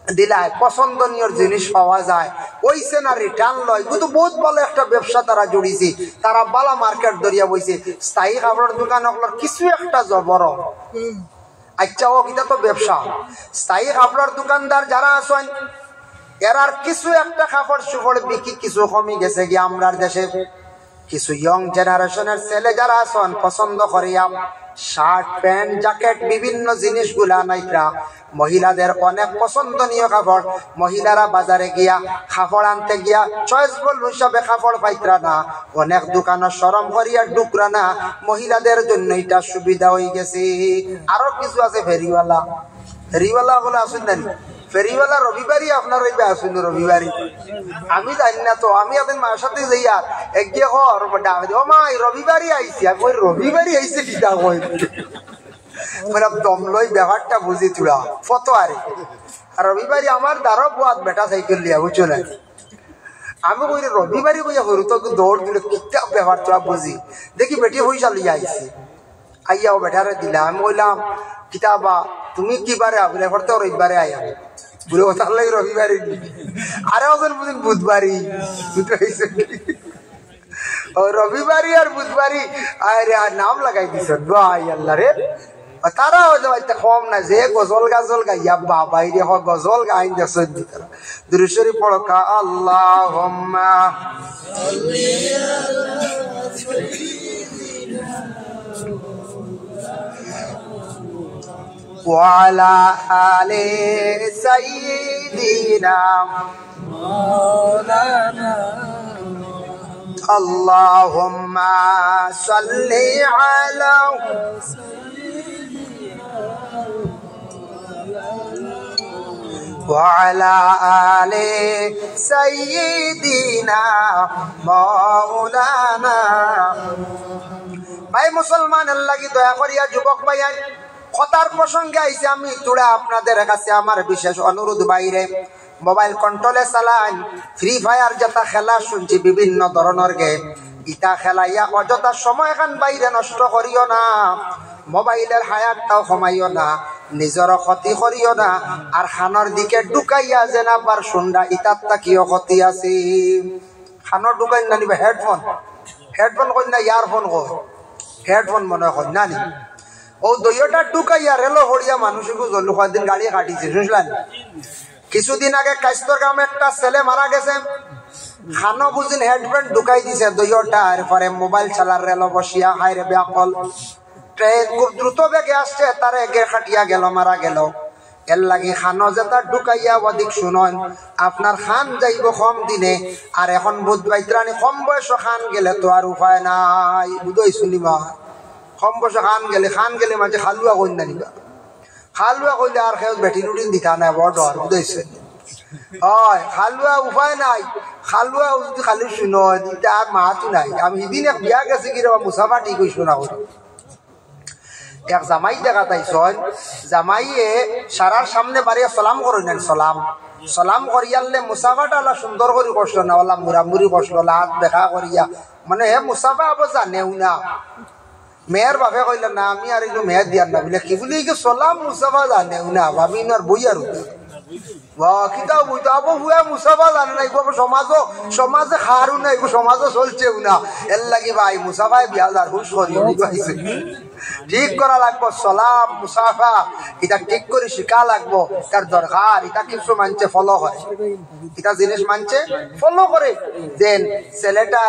দিলায় পছন্দনীয় জিনিস পাওয়া যায় ওইসে না রিটার্ন লয় কিন্তু বহুত ভালো একটা ব্যবসা তারা জড়িয়েছে তারা বালা মার্কেট দরিয়া বইছে স্থায়ী কাপড়ের দোকান ওগুলোর কিছু একটা জবর আচ্ছা ও কিটা তো ব্যবসা স্থায়ী কাপড়ের দোকানদার যারা আছেন এরার কিছু একটা কাপড় সুপড় বিক্রি কিছু কমে গেছে গিয়ে আমরার দেশে কিছু ইয়ং জেনারেশনের ছেলে যারা আছেন পছন্দ করিয়া শার্ট প্যান্ট জ্যাকেট বিভিন্ন জিনিসগুলা নাইকরা মহিলাদের অনেক পছন্দনীয় কাপড় মহিলারা বাজারে গিয়া কাপড় আনতে গিয়া চয়েসফুল হিসাবে কাপড় পাইতরা না অনেক দোকানের শরম করিয়া ডুকরা না মহিলাদের জন্য এটা সুবিধা হয়ে গেছে আরো কিছু আছে ফেরিওয়ালা বলে আসুন না ফেরিওয়ালা রবিবারই আপনার রইবে আসুন রবিবারই আমি জানি না তো আমি আপনার মায়ের সাথে যাইয়া একদিকে ও মা রবিবারই আইসি আমি ওই রবিবারই আইসি কিটা কই মানে দমলই ব্যাপারটা বুঝি তুলা ফটো আরে আর রবিবারই আমার দ্বারা বুয়াত বেটা সাইকেল লিয়া বুঝছো না আমি কই রবিবারই কইয়া করু তো দৌড় দিলে কিটা ব্যাপার তো বুঝি দেখি বেটি পয়সা লিয়া আইসি আইয়া ও বেটারে দিলা আমি কইলাম কিতাবা তুমি কি বারে আবলে করতে রবিবারে আইয়া বুড়ো তার লাগে রবিবারে আরে ওজন বুঝুন বুধবারই রবিবারই আর বুধবারই আরে নাম লাগাই দিছ ভাই আল্লাহ রে তারা কম না যে গজল গাজল গাইয়া বাবাই রে গজল গাইন দেশ দুরুশরী পড়কা আল্লাহুম্মা وعلى آل سيدنا مولانا اللهم صل على وعلى آل سيدنا مولانا ভাই মুসলমানের লাগি দয়া করিয়া যুবক ভাই কথার প্রসঙ্গে আইছে আমি তোরা আপনাদের কাছে আমার বিশেষ অনুরোধ বাইরে মোবাইল কন্ট্রোলে চালান ফ্রি ফায়ার যেটা খেলা শুনছি বিভিন্ন ধরনের গেম ইটা খেলাইয়া অযথা সময় খান বাইরে নষ্ট করিও না মোবাইলের হায়াতটাও কমাইও না নিজের ক্ষতি করিও না আর খানোর দিকে ঢুকাইয়া যে না পার শুনডা ইটার তাকিও ক্ষতি আছে খানোর ঢুকাই না নিবে হেডফোন কই না ইয়ারফোন কই হেডফোন মনে হয় না নি ও দইটা ঢুকাইয়া রেলো হড়িয়া মানুষকে জলু কয়েকদিন গাড়ি কাটিছে বুঝলেন কিছুদিন আগে কাস্তর গ্রামে একটা ছেলে মারা গেছে খানো বুঝিন হেডফোন ঢুকাই দিছে দইটা এরপরে মোবাইল চালার রেলো বসিয়া হাইরে ব্যাকল ট্রেন খুব দ্রুত বেগে আসছে তার এগে খাটিয়া গেল মারা গেল এর লাগি খানো যেটা ঢুকাইয়া অধিক শুনন আপনার খান যাইব কম দিনে আর এখন বুধ বাইত্রানি কম বয়স খান গেলে তো আর উপায় নাই বুঝই শুনিবা কম বয়সে খান গেলে মাঝে খালুয়া কইন না নিবা খালুয়া কইলে আর খেয়ে বেটি রুটিন দিতা নাই বড় ডর বুঝাইছে হয় খালুয়া উপায় নাই খালুয়া যদি খালি শুনো দিতা আর মাহাতো নাই আমি সেদিন এক বিয়া গেছি কি রে মুসাফা ঠিক হইছো না করে এক জামাই দেখা তাইছন জামাইয়ে সারার সামনে বাড়িয়া সালাম করই নেন সালাম করিয়ালে মুসাফাটা আল্লাহ সুন্দর করে করছিল না ওলা মুরামুরি করছিল হাত দেখা করিয়া মানে হে মুসাফা আবার জানেও না মেয়ের বাপে কইলে না আমি আর একটু মেয়ের দিয়ার না বলে কি বলি সালাম মুসাফা জানেও না ভাবি আর বই আর কিতাব বইতো আবো হুয়া মুসাফা জানে না এগুলো সমাজে খারু না এগুলো সমাজও চলছেও না এর লাগি ভাই মুসাফায় বিয়াদার হুশ করি ঠিক করা লাগবো সালাম মুসাফা এটা ঠিক করে শিখা লাগবো তার দরকার এটা কিছু মানছে ফলো করে এটা জিনিস মানছে ফলো করে দেন ছেলেটা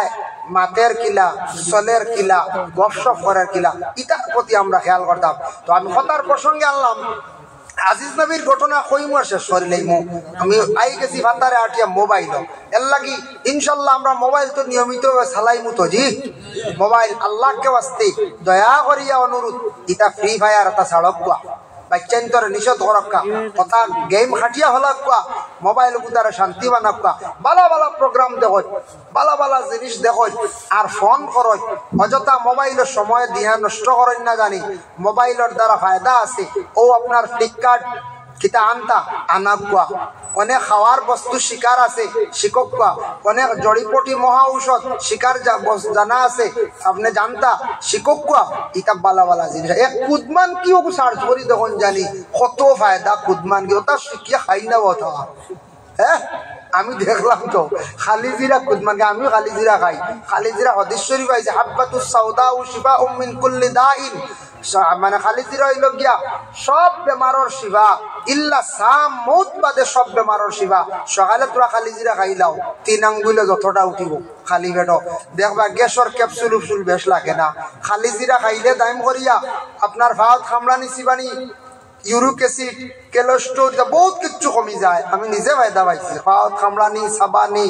মাতের কিলা সলের কিলা গপসপ করার কিলা এটার প্রতি আমরা খেয়াল করতাম তো আমি কথার প্রসঙ্গে আনলাম আজিজ নবীর ঘটনা কইমু আর শেষ করি লাইমু আমি আই গেছি ভাতারে আটিয়া মোবাইল এর লাগি ইনশাল্লাহ আমরা মোবাইল তো নিয়মিত চালাইমু তো জি মোবাইল আল্লাহকে ওয়াস্তে দয়া করিয়া অনুরোধ ইটা ফ্রি ফায়ার এটা ছাড়ক কোয়া বাচ্চান্তরে নিষেধ করক্কা কথা গেম খাটিয়া হলাক কোয়া মোবাইল গুতারে শান্তি বানাক কোয়া বালা বালা প্রোগ্রাম দেখো বালা বালা জিনিস দেখো আর ফোন করো অযথা মোবাইলের সময় দিয়া নষ্ট করেন না জানি মোবাইলের দ্বারা ফায়দা আছে ও আপনার ফ্লিপকার্ট কিতা আনতা আনাকুয়া অনেক খাওয়ার বস্তু শিকার আছে শিককুয়া অনেক জড়িপটি মহা ঔষধ শিকার জানা আছে আপনি জানতা শিককুয়া ইতা বালা বালা জিনিস এক কুদমান কি সার্চ করি তখন জানি কত ফায়দা কুদমান কি ওটা শিখিয়ে খাই না ওটা হ্যাঁ আমি দেখলাম তো খালিজিরা কুদমানকে আমিও খালিজিরা খাই খালিজিরা হাদিস শরীফ আছে হাব্বাতুস সাউদা ও শিফা মিন কুল্লি দাইন মানে খালিজিরা হইল গিয়া সব বেমারর শিফা ইল্লা সাম মউত বাদে সব বেমারর শিফা সকালে তোরা খালিজিরা খাইলাও 3 আঙ্গুলে যতটা উঠিব খালি পেট দেখবা গ্যাসর ক্যাপসুল উপসুল বেশ লাগে না খালিজিরা খাইলে দাইম করিয়া আপনার ভাত খামড়ানি সিবানি ইউরিক অ্যাসিড কোলেস্টেরল বহুত কিছু কমি যায় আমি নিজে ফায়দা পাইছি ভাত খামড়ানি সাবানি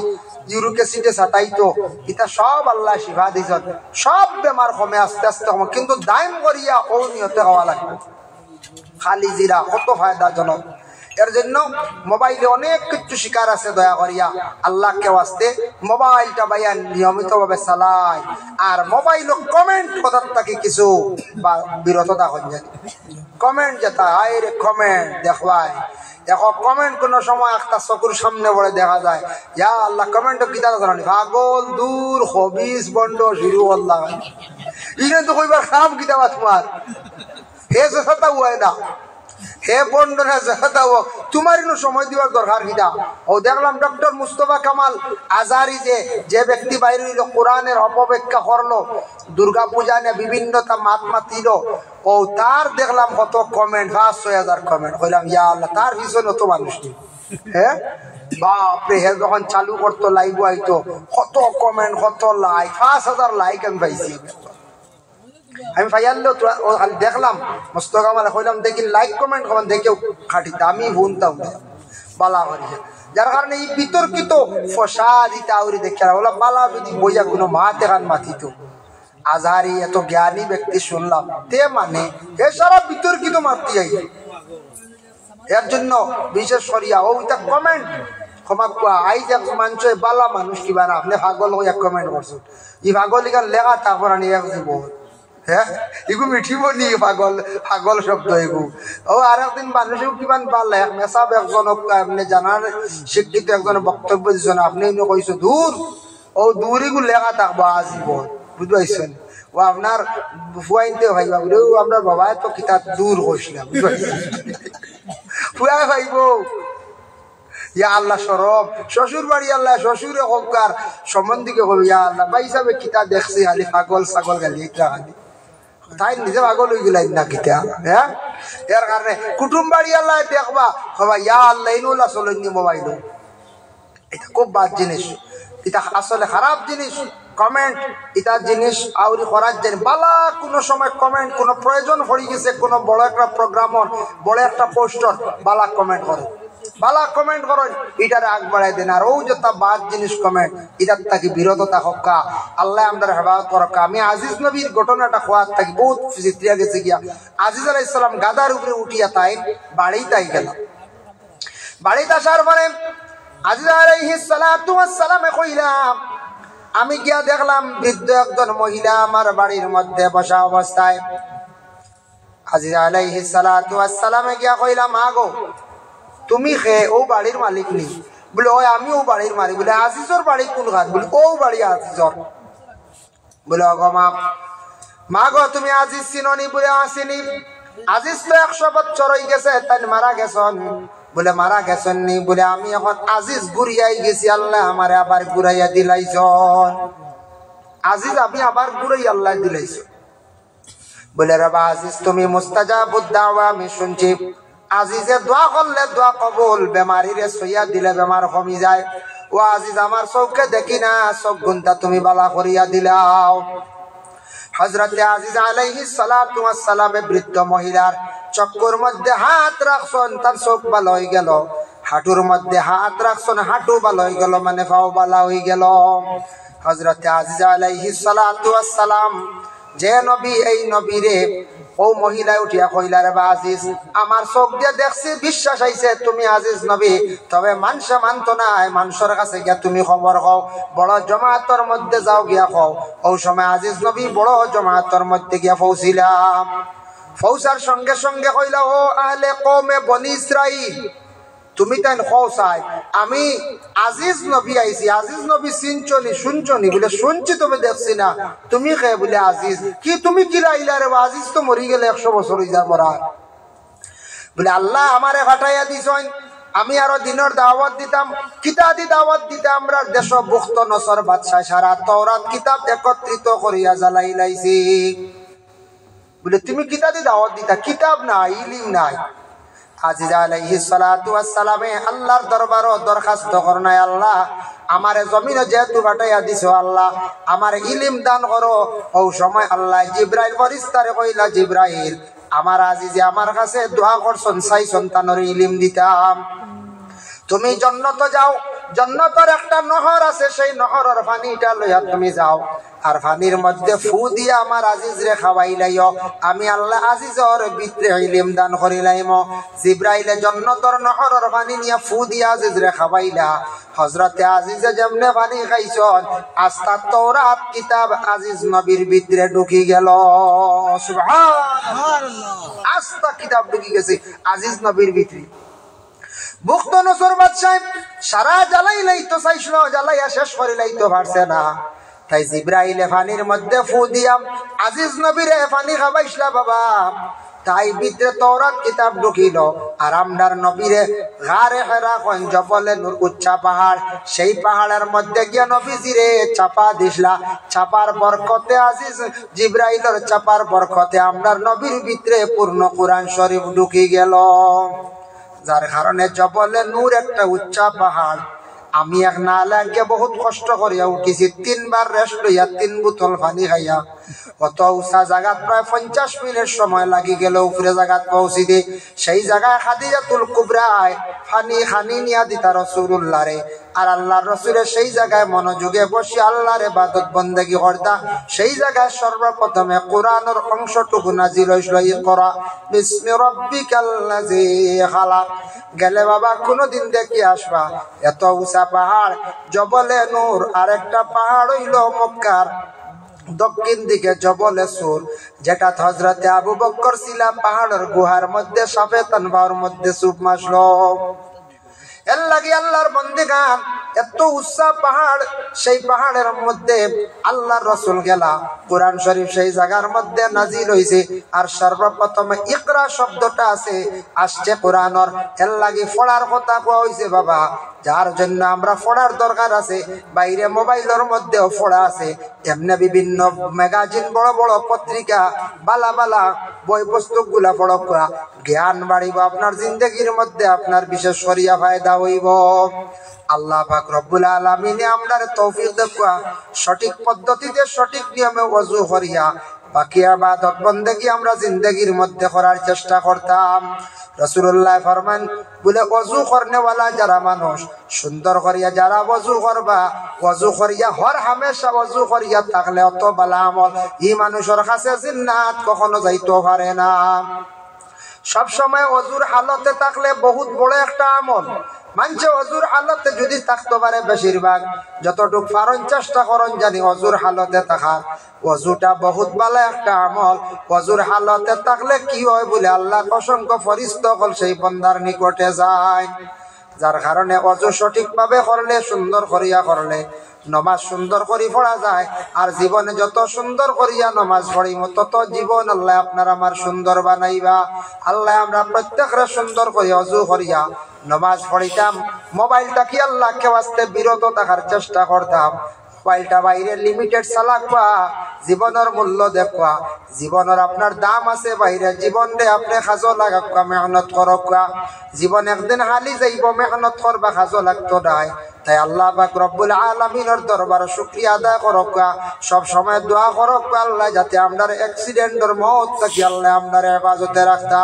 ইউরিক অ্যাসিডে ছাটাইতো এটা সব আল্লাহ শিফা দিছেন সব বেমার কমে আস্তে আস্তে কমে কিন্তু দাইম করিয়া ও নিয়তে খাওয়া লাগবে খালি জিরা কত ফায়দাজনক এর জন্য মোবাইলে অনেক কিছু শিকার আছে দয়া করিয়া আল্লাহকে ওয়াস্তে মোবাইলটা ভাইয়া নিয়মিতভাবে চালায় আর মোবাইল কমেন্ট কথার থেকে কিছু বিরত থাকুন জানি কমেন্ট যেটা আইরে কমেন্ট দেখবাই দেখো কমেন্ট কোন সময় একটা চকুর সামনে পড়ে দেখা যায় ইয়া আল্লাহ কমেন্ট কিতা জানি পাগল দূর হবিস বন্ড শুরু আল্লাহ ইনে তো কইবার কাম কিতা তোমার হে যেটা হয় না হে বন্ডনা যেটা হোক তোমার ইনো সময় দিবার দরকার কিটা ও দেখলাম ডক্টর মুস্তফা কামাল আজারি যে ব্যক্তি বাইরে কোরআনের অপব্যাখ্যা করলো দুর্গা পূজা নিয়ে বিভিন্নতা মাত মাতিল ও তার দেখলাম কত কমেন্ট 5,000 কমেন্ট কইলাম ইয়া আল্লাহ তার পিছনে তো মানুষ নেই হ্যাঁ বাপরে হে যখন চালু করতো লাইভ আইতো কত কমেন্ট কত লাইক 5,000 লাইক আমি পাইছি আমি ফাইয়াল্লো দেখলাম মুস্তফা কামাল কইলাম দেখি লাইক কমেন্ট কমেন্ট দেখেও খাটি দামি বুনতাম বালা করিছে যার কারণে এই বিতর্কিত ফসা দিতে আউরি দেখে বলা বালা যদি বইয়া কোনো মাতে গান মাতিত আজহারি এত জ্ঞানী ব্যক্তি শুনলাম তে মানে এ সারা বিতর্কিত মাতি আই এর জন্য বিশেষ করিয়া ওইটা কমেন্ট ক্ষমা কুয়া আই যে মানুষ বালা মানুষ কিবা না আপনি পাগল হইয়া কমেন্ট করছেন এই পাগল ইগান লেখা তারপর আনি এক দিব হ্যাঁ এগু মিঠিব নি পাগল পাগল শব্দ এগু ও আর একদিন মানুষেও কিমান পারলে মেসাব একজনক আপনি জানার শিক্ষিত একজনের বক্তব্য দিচ্ছেন আপনি কইছো দূর ও দূরিগু লেখা থাকবো আজীবন বুঝতে পারছেন ও আপনার ফুয়াইনতে ভাইবা বলে আপনার বাবা তো কিতাব দূর কইছিলাম বুঝতে পারছেন ফুয়াই ভাইব ইয়া আল্লাহ সরব শ্বশুর বাড়ি আল্লাহ শ্বশুরে হকার সম্বন্ধীকে কবি ইয়া আল্লাহ ভাই হিসাবে কিতাব দেখছি খালি পাগল ছাগল গালি এটা খালি তাই নিজে পাগল হয়ে গেলাই না কিতা হ্যাঁ এর কারণে কুটুম বাড়ি আল্লাহ দেখবা হবা ইয়া আল্লাহ ইনুল্লাহ চলেননি মোবাইল এটা খুব বাদ জিনিস এটা আসলে খারাপ জিনিস কমেন্ট এটা জিনিস আউরি করার জন্য বালা কোনো সময় কমেন্ট কোনো প্রয়োজন পড়ে গেছে কোনো বড় একটা প্রোগ্রামর বড় একটা পোস্টার বালা কমেন্ট করে বালা কমেন্ট করেন এটারে আগ বাড়াই দেন আর ও যত বাদ জিনিস কমেন্ট এটার থাকি বিরত থাকা আল্লাহ আমরা হেফাজত করকা আমি আজিজ নবীর ঘটনাটা খোয়ার থাকি বহুত চিত্রিয়া গেছে গিয়া আজিজ আলাইহিস সালাম গাদার উপরে উঠিয়া তাই বাড়িতে গেল বাড়িতে আসার পরে আজিজ আলাইহিস সালাতু ওয়াস সালাম কইলাম আমি গিয়া দেখলাম বৃদ্ধ একজন মহিলা আমার বাড়ির মধ্যে বসা অবস্থায় আজিজ আলাইহিস সালাতু ওয়াস সালাম গিয়া কইলাম আগো তুমি খে ও বাড়ির মালিক নি বলে ওই আমি ও বাড়ির মালিক বলে আজিজর বাড়ি কোন ঘাট বলে ও বাড়ি আজিজর বলে অগো মা গো তুমি আজিজ চিননি বলে আসিনি আজিজ তো 100 বছর হয়ে গেছে তাই মারা গেছেন বলে মারা গেছেন নি বলে আমি এখন আজিজ ঘুরিয়াই গেছি আল্লাহ আমারে আবার ঘুরাইয়া দিলাইছন আজিজ আমি আবার ঘুরাই আল্লাহ দিলাইছন বলে রাবা আজিজ তুমি মুস্তাজাবুদ দাওয়া আমি শুনছি আজিজে দোয়া করলে দোয়া কবুল বেমারিরে সইয়া দিলে বেমার কমি যায় ও আজিজ আমার চোখে দেখি না চোখ গুনটা তুমি বালা করিয়া দিলাও হযরতে আজিজ আলাইহিস সালাতু ওয়াস সালাম বৃদ্ধ মহিলার চক্কর মধ্যে হাত রাখছেন তার চোখ ভালো হয়ে গেল হাঁটুর মধ্যে হাত রাখছেন হাঁটু ভালো হয়ে গেল মানে পাও ভালো হয়ে গেল হযরতে আজিজ আলাইহিস সালাতু ওয়াস সালাম যে নবী এই নবীরে ও মহিলা উঠিয়া কইলার বা আজিজ আমার চোখ দিয়ে দেখছি বিশ্বাস আইছে তুমি আজিজ নবী তবে মানুষে মানতো না মানুষের কাছে গিয়া তুমি খবর কও বড় জমাতের মধ্যে যাও গিয়া কও ও সময় আজিজ নবী বড় জমাতের মধ্যে গিয়া পৌঁছিলাম ফৌসার সঙ্গে সঙ্গে কইলা ও আহলে কওমে বনি ইসরাইল তুমি তাই খোসাই আমি আজিজ নবী আইছি আজিজ নবী চিনছনি শুনছনি বলে শুনছি তবে দেখছি না তুমি কে বলে আজিজ কি তুমি কি রাইলা রে আজিজ তো মরি গেলে 100 বছর হই যা মরা বলে আল্লাহ আমারে ফাটাইয়া দিছেন আমি আরো দিনের দাওয়াত দিতাম কিতাবি দাওয়াত দিতাম আমরা দেশ বুখত নসর বাদশাহ সারা তাওরাত কিতাব একত্রিত করিয়া জ্বালাই লাইছি বলে তুমি কিতাবি দাওয়াত দিতা কিতাব নাই ইলম নাই আজিজ আলাইহিস সালাতু ওয়াস সালামে আল্লাহর দরবারও দরখাস্ত করনাই আল্লাহ আমারে জমিনে যেহেতু পাঠাইয়া দিছো আল্লাহ আমার ইলম দান করো ও সময় আল্লাহ জিবরাইল ফেরেশতারে কইলা জিবরাইল আমার আজিজে আমার কাছে দোয়া করছন সাই সন্তানের ইলম দিতাম তুমি জান্নাতে যাও জান্নাতের একটা নহর আছে সেই নহরের পানিটা লইয়া তুমি যাও আর পানির মধ্যে ফু দিয়া আমার আজিজ রে খাওয়াইলাইও আমি আল্লাহ আজিজের ভিতরে ইলম দান করিলাইম জিবরাইলে জান্নাতের নহরের পানি নিয়া ফু দিয়া আজিজ রে খাওয়াইলা হযরতে আজিজে যেমনে পানি খাইছন আস্তা তাওরাত কিতাব আজিজ নবীর ভিতরে ঢুকি গেল সুবহানাল্লাহ আস্তা কিতাব ঢুকি গেছে আজিজ নবীর ভিতরে বুখত নসর বাদশাহ সারা জ্বালাইলাইতো চাইছিল জ্বালাইয়া শেষ করিলাইতো পারছে না তাই জিবরাইলে পানির মধ্যে ফু দিয়া আজিজ নবীরে পানি খাওয়াইছলা বাবা তাই ভিতরে তাওরাত কিতাব ঢুকিল আর আমরার নবীরে গারে হেরা কোন জবলে নূর উচ্চা পাহাড় সেই পাহাড়ের মধ্যে গিয়া নবীজিরে চাপা দিছলা চাপার বরকতে আজিজ জিবরাইলের চাপার বরকতে আমরার নবীর ভিতরে পূর্ণ কোরআন শরীফ ঢুকি গেল যার কারণে জবলে নূর একটা উচ্চা পাহাড় আমি এক না লাগে বহুত কষ্ট করিয়া উঠিছি 3 বার রেস্ট লইয়া 3 বোতল পানি খাইয়া অত উঁচা জায়গা প্রায় 50 মিনিট সময় লাগি গেল উপরে জায়গা পৌঁছিতে সেই জায়গায় খাদিজাতুল কুবরায় পানি খানি নিয়া দিতা রাসূলুল্লাহ রে আর আল্লাহর রাসূলের সেই জায়গায় মনোযোগে বসে আল্লাহর ইবাদত বندگی করতা সেই জায়গায় সর্বপ্রথমে কোরআনের অংশটুকু নাজিল হইছিল ইকরা বিসমি রাব্বিকাল্লাযী খালাক গেলে বাবা কোনদিন দেখি আসবা এত উঁচা পাহাড় জবলে নূর আরেকটা পাহাড় হইল মক্কার দক্ষিণ দিকে জবলে সুর যেটা হযরতে আবু বকর ছিলা পাহাড়ের গুহার মধ্যে সাফে তানবার মধ্যে সুপ মাসলো এর লাগি আল্লাহর বন্দেগান এত উচ্চা পাহাড় সেই পাহাড়ের মধ্যে আল্লাহর রাসূল গেলা কোরআন শরীফ সেই জায়গার মধ্যে নাজিল হইছে আর সর্বপ্রথম ইকরা শব্দটা আছে আসছে কোরআনের এর লাগি পড়ার কথা কোয়া হইছে বাবা যার জন্য আমরা পড়ার দরকার আছে বাইরে মোবাইলের মধ্যেও পড়া আছে এমনি বিভিন্ন ম্যাগাজিন বড় বড় পত্রিকা বালা বালা বই পুস্তকগুলা পড়া জ্ঞান বাড়িব আপনার জিন্দেগির মধ্যে আপনার বিশেষ শরিয়া ফায়দা হইব আল্লাহ পাক রব্বুল আলামিন আমরার তৌফিক দেওয়া সঠিক পদ্ধতিতে সঠিক নিয়মে ওযু করিয়া বাকি ইবাদত বندگی আমরা জিন্দেগির মধ্যে করার চেষ্টা করতাম রাসূলুল্লাহ ফরমান বলে ওযু করনে ওয়ালা যারা মানুষ সুন্দর করিয়া যারা ওযু করবা ওযু করিয়া হর হামেশা ওযু করিয়া থাকলে অত ভালো আমল এই মানুষের কাছে জান্নাত কখনো যাইতে পারে না সব সময় ওযুর হালতে থাকলে বহুত বড় একটা আমল মানছে ওযুর হালতে যদি থাকতে পারে বেশিরভাগ যতটুক পারেন চেষ্টা করেন জানি ওযুর হালতে থাকা ওযুটা বহুত ভালো একটা আমল ওযুর হালতে থাকলে কি হয় বলে আল্লাহ অসংখ্য ফেরেশতা কল সেই বান্দার নিকটে যায় যার কারণে ওযু সঠিকভাবে করলে সুন্দর করিয়া করলে নামাজ সুন্দর করে পড়া যায় আর জীবনে যত সুন্দর করিয়া নামাজ পড়িব তত জীবন আল্লাহ আপনার আমার সুন্দর বানাইবা আল্লাহ আমরা প্রত্যেকরে সুন্দর করে ওযু করিয়া নামাজ পড়িতাম মোবাইলটা কি আল্লাহকে ওয়াস্তে বিরত থাকার চেষ্টা করতাম মোবাইলটা বাইরে লিমিটেড চালাকবা জীবনের মূল্য দেখবা জীবনের আপনার দাম আছে বাইরে জীবনে আপনি কাজও লাগাবা মেহনত করবা জীবন একদিন হালি যাইব মেহনত করবা কাজও লাগতো নাই তাই আল্লাহ পাক রব্বুল আলামিনের দরবারে শুকরিয়া আদায় করবা সব সময় দোয়া করবা আল্লাহ যাতে আমরার অ্যাক্সিডেন্টের মওত থেকে আল্লাহ আমরার হেফাজতে রাখতা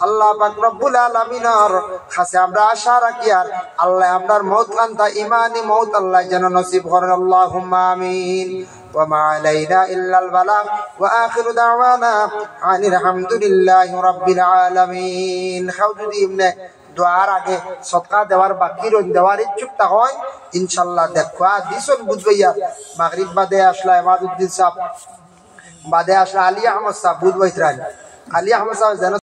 আল্লাহ পাক রব্বুল আলামিনের কাছে আমরা আশা রাখি আর আল্লাহ আমরার মওত কান্তা ঈমানি মওত আল্লাহ যেন নসিব করেন আল্লাহুম্মা আমিন وما علينا إلا البلاغ وآخر دعوانا عن الحمد لله رب العالمين খাওজুদি ইবনে দোয়ার আগে সদকা দেওয়ার বাকি রইন দেওয়ার ইচ্ছুকতা হয় ইনশাআল্লাহ দেখবা দিছন বুঝবাইয়া মাগরিব বাদে আসলা ইমাদউদ্দিন সাহেব বাদে আসলা আলী আহমদ সাহেব বুঝবাইতরান খালি আহমদ সাহেব যেন